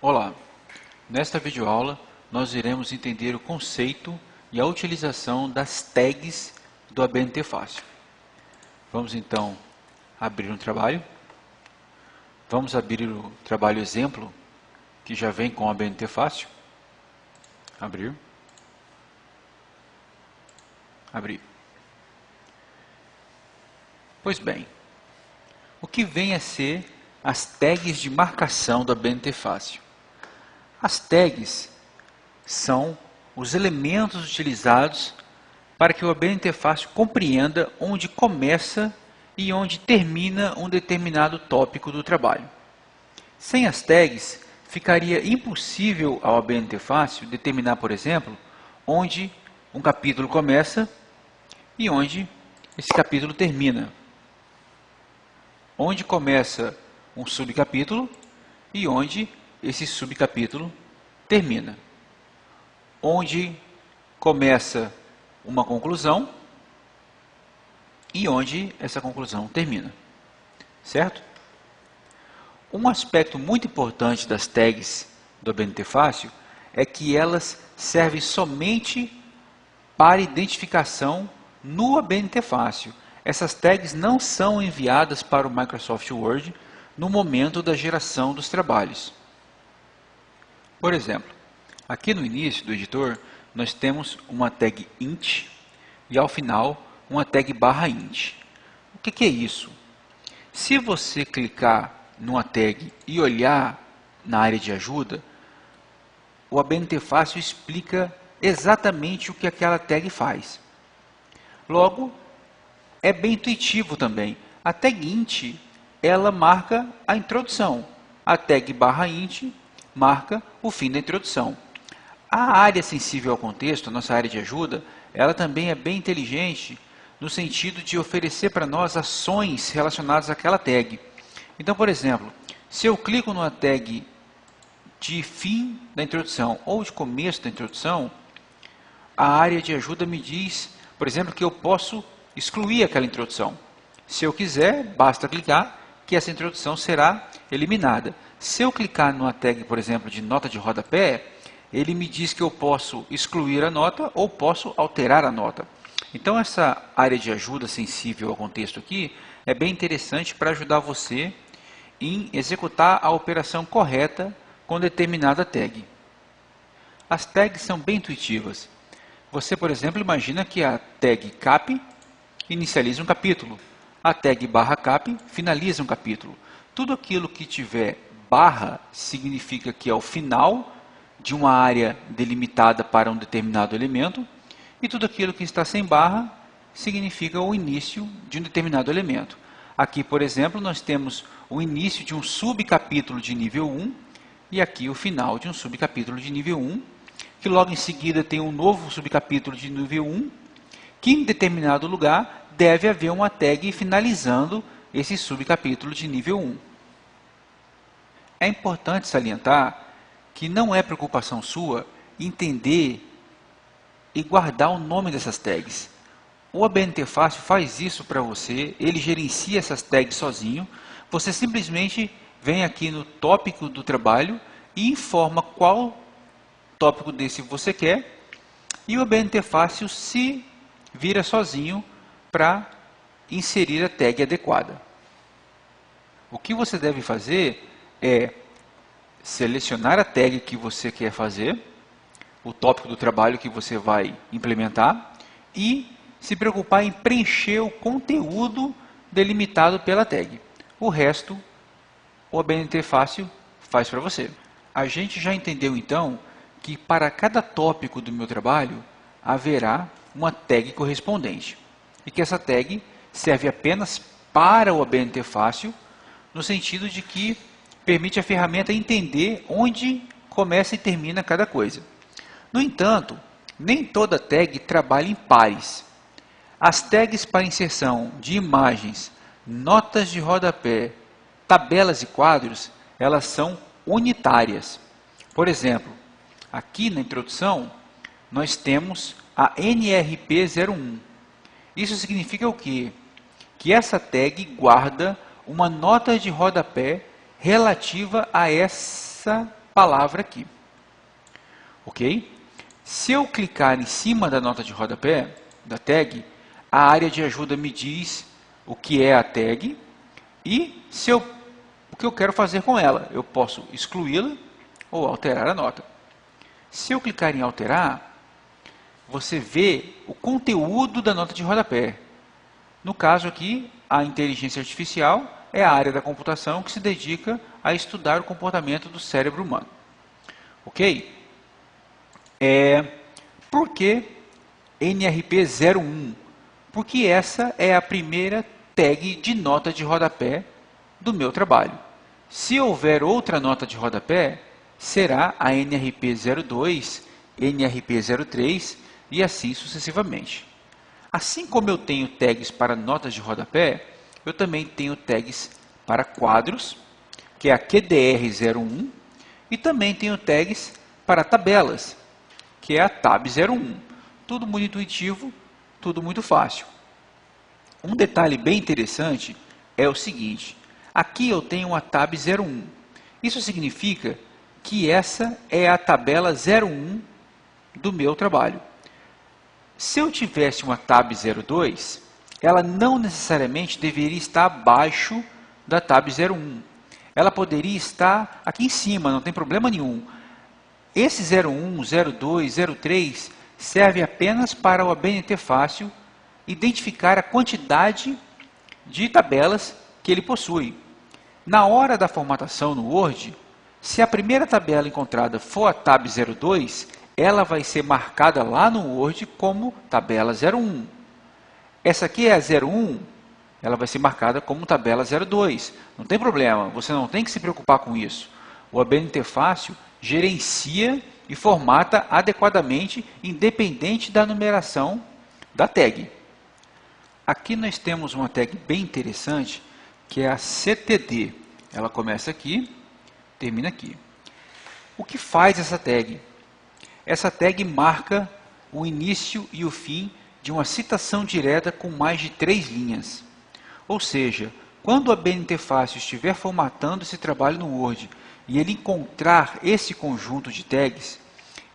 Olá, nesta videoaula nós iremos entender o conceito e a utilização das tags do ABNT Fácil. Vamos então abrir um trabalho. Vamos abrir o trabalho exemplo que já vem com o ABNT Fácil. Abrir. Abrir. Pois bem, o que vem a ser as tags de marcação do ABNT Fácil? As tags são os elementos utilizados para que o ABNT Fácil compreenda onde começa e onde termina um determinado tópico do trabalho. Sem as tags, ficaria impossível ao ABNT Fácil determinar, por exemplo, onde um capítulo começa e onde esse capítulo termina. Onde começa um subcapítulo e onde esse subcapítulo termina. Onde começa uma conclusão e onde essa conclusão termina. Certo? Um aspecto muito importante das tags do ABNT Fácil é que elas servem somente para identificação no ABNT Fácil. Essas tags não são enviadas para o Microsoft Word no momento da geração dos trabalhos. Por exemplo, aqui no início do editor, nós temos uma tag int e ao final uma tag /int. O que é isso? Se você clicar numa tag e olhar na área de ajuda, o ABNT Fácil explica exatamente o que aquela tag faz. Logo, é bem intuitivo também. A tag int, ela marca a introdução. A tag /int marca o fim da introdução. A área sensível ao contexto, a nossa área de ajuda, ela também é bem inteligente no sentido de oferecer para nós ações relacionadas àquela tag. Então, por exemplo, se eu clico numa tag de fim da introdução ou de começo da introdução, a área de ajuda me diz, por exemplo, que eu posso excluir aquela introdução. Se eu quiser, basta clicar que essa introdução será eliminada. Se eu clicar numa tag, por exemplo, de nota de rodapé, ele me diz que eu posso excluir a nota ou posso alterar a nota. Então essa área de ajuda sensível ao contexto aqui é bem interessante para ajudar você em executar a operação correta com determinada tag. As tags são bem intuitivas. Você, por exemplo, imagina que a tag cap inicializa um capítulo. A tag /cap finaliza um capítulo. Tudo aquilo que tiver barra significa que é o final de uma área delimitada para um determinado elemento, e tudo aquilo que está sem barra significa o início de um determinado elemento. Aqui, por exemplo, nós temos o início de um subcapítulo de nível 1 e aqui o final de um subcapítulo de nível 1, que logo em seguida tem um novo subcapítulo de nível 1, que em determinado lugar deve haver uma tag finalizando esse subcapítulo de nível 1. É importante salientar que não é preocupação sua entender e guardar o nome dessas tags. O ABNT Fácil faz isso para você, ele gerencia essas tags sozinho. Você simplesmente vem aqui no tópico do trabalho e informa qual tópico desse você quer, e o ABNT Fácil se vira sozinho para inserir a tag adequada. O que você deve fazer é selecionar a tag que você quer fazer, o tópico do trabalho que você vai implementar, e se preocupar em preencher o conteúdo delimitado pela tag. O resto, o ABNT Fácil faz para você. A gente já entendeu então que para cada tópico do meu trabalho haverá uma tag correspondente. E que essa tag serve apenas para o ABNT Fácil, no sentido de que permite a ferramenta entender onde começa e termina cada coisa. No entanto, nem toda tag trabalha em pares. As tags para inserção de imagens, notas de rodapé, tabelas e quadros, elas são unitárias. Por exemplo, aqui na introdução, nós temos a NRP01. Isso significa o quê? Que essa tag guarda uma nota de rodapé relativa a essa palavra aqui. Ok? Se eu clicar em cima da nota de rodapé, da tag, a área de ajuda me diz o que é a tag e o que eu quero fazer com ela. Eu posso excluí-la ou alterar a nota. Se eu clicar em alterar, você vê o conteúdo da nota de rodapé. No caso aqui, a inteligência artificial é a área da computação que se dedica a estudar o comportamento do cérebro humano. Ok? Por que NRP01? Porque essa é a primeira tag de nota de rodapé do meu trabalho. Se houver outra nota de rodapé, será a NRP02, NRP03 e assim sucessivamente. Assim como eu tenho tags para notas de rodapé, eu também tenho tags para quadros, que é a QDR01, e também tenho tags para tabelas, que é a Tab01. Tudo muito intuitivo, tudo muito fácil. Um detalhe bem interessante é o seguinte: aqui eu tenho uma Tab01. Isso significa que essa é a tabela 01 do meu trabalho. Se eu tivesse uma Tab 02, ela não necessariamente deveria estar abaixo da Tab 01. Ela poderia estar aqui em cima, não tem problema nenhum. Esse 01, 02, 03 serve apenas para o ABNT Fácil identificar a quantidade de tabelas que ele possui. Na hora da formatação no Word, se a primeira tabela encontrada for a Tab 02, ela vai ser marcada lá no Word como tabela 01. Essa aqui é a 01, ela vai ser marcada como tabela 02. Não tem problema, você não tem que se preocupar com isso. O ABNT Fácil gerencia e formata adequadamente, independente da numeração da tag. Aqui nós temos uma tag bem interessante, que é a CTD. Ela começa aqui, termina aqui. O que faz essa tag? Essa tag marca o início e o fim de uma citação direta com mais de 3 linhas. Ou seja, quando o ABNT Fácil estiver formatando esse trabalho no Word e ele encontrar esse conjunto de tags,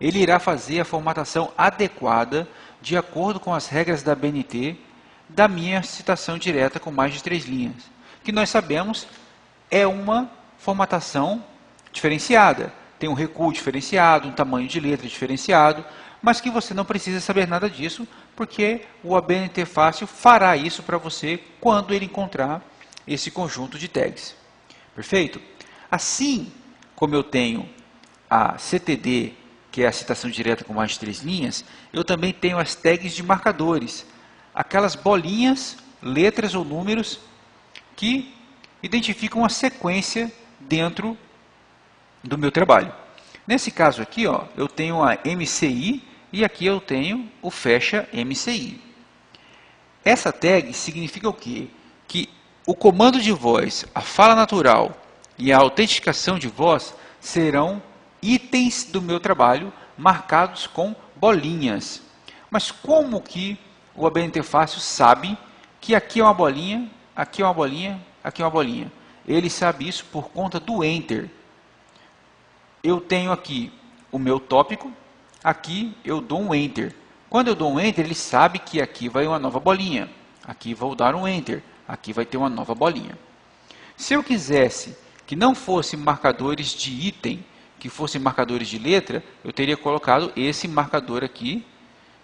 ele irá fazer a formatação adequada de acordo com as regras da ABNT da minha citação direta com mais de 3 linhas, que nós sabemos é uma formatação diferenciada. Tem um recuo diferenciado, um tamanho de letra diferenciado, mas que você não precisa saber nada disso, porque o ABNT Fácil fará isso para você quando ele encontrar esse conjunto de tags. Perfeito? Assim como eu tenho a CTD, que é a citação direta com mais de 3 linhas, eu também tenho as tags de marcadores, aquelas bolinhas, letras ou números que identificam a sequência dentro do meu trabalho. Nesse caso aqui, ó, eu tenho a MCI e aqui eu tenho o fecha MCI. Essa tag significa o quê? Que o comando de voz, a fala natural e a autenticação de voz serão itens do meu trabalho marcados com bolinhas. Mas como que o ABNT Fácil sabe que aqui é uma bolinha, aqui é uma bolinha, aqui é uma bolinha? Ele sabe isso por conta do Enter. Eu tenho aqui o meu tópico, aqui eu dou um Enter. Quando eu dou um Enter, ele sabe que aqui vai uma nova bolinha. Aqui vou dar um Enter, aqui vai ter uma nova bolinha. Se eu quisesse que não fossem marcadores de item, que fossem marcadores de letra, eu teria colocado esse marcador aqui,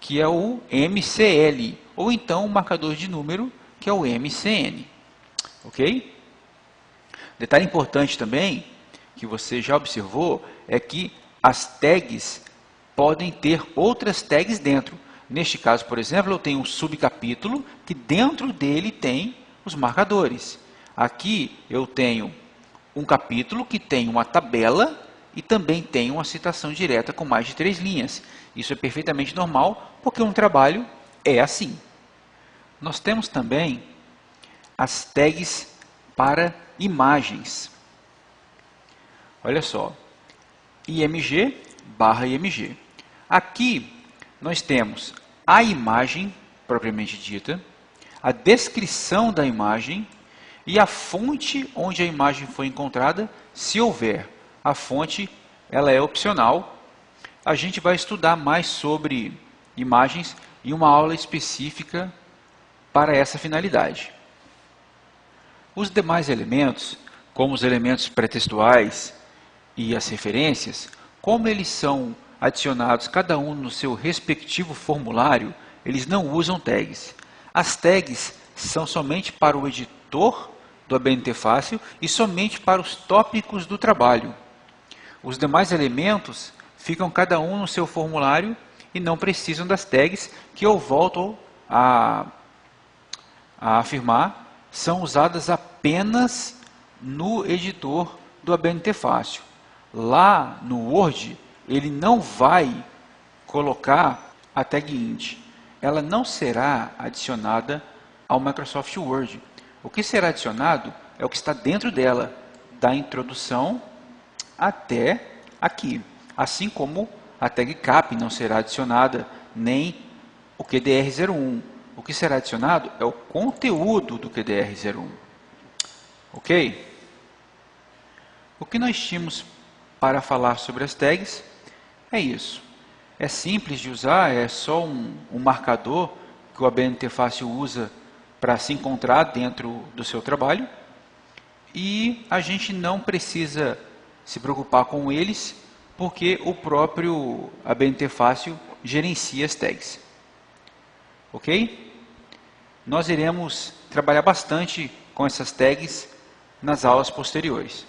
que é o MCL, ou então o marcador de número, que é o MCN. Ok? Detalhe importante também, que você já observou, é que as tags podem ter outras tags dentro. Neste caso, por exemplo, eu tenho um subcapítulo que dentro dele tem os marcadores. Aqui eu tenho um capítulo que tem uma tabela e também tem uma citação direta com mais de 3 linhas. Isso é perfeitamente normal, porque um trabalho é assim. Nós temos também as tags para imagens. Olha só, IMG/IMG. Aqui nós temos a imagem propriamente dita, a descrição da imagem e a fonte onde a imagem foi encontrada, se houver. A fonte ela é opcional. A gente vai estudar mais sobre imagens em uma aula específica para essa finalidade. Os demais elementos, como os elementos pré-textuais e as referências, como eles são adicionados cada um no seu respectivo formulário, eles não usam tags. As tags são somente para o editor do ABNT Fácil e somente para os tópicos do trabalho. Os demais elementos ficam cada um no seu formulário e não precisam das tags, que eu volto a afirmar, são usadas apenas no editor do ABNT Fácil. Lá no Word, ele não vai colocar a tag int. Ela não será adicionada ao Microsoft Word. O que será adicionado é o que está dentro dela, da introdução até aqui. Assim como a tag cap não será adicionada, nem o QDR01. O que será adicionado é o conteúdo do QDR01. Ok? O que nós tínhamos para falar sobre as tags é isso. É simples de usar, é só um marcador que o ABNT Fácil usa para se encontrar dentro do seu trabalho. E a gente não precisa se preocupar com eles, porque o próprio ABNT Fácil gerencia as tags. Ok? Nós iremos trabalhar bastante com essas tags nas aulas posteriores.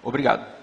Obrigado.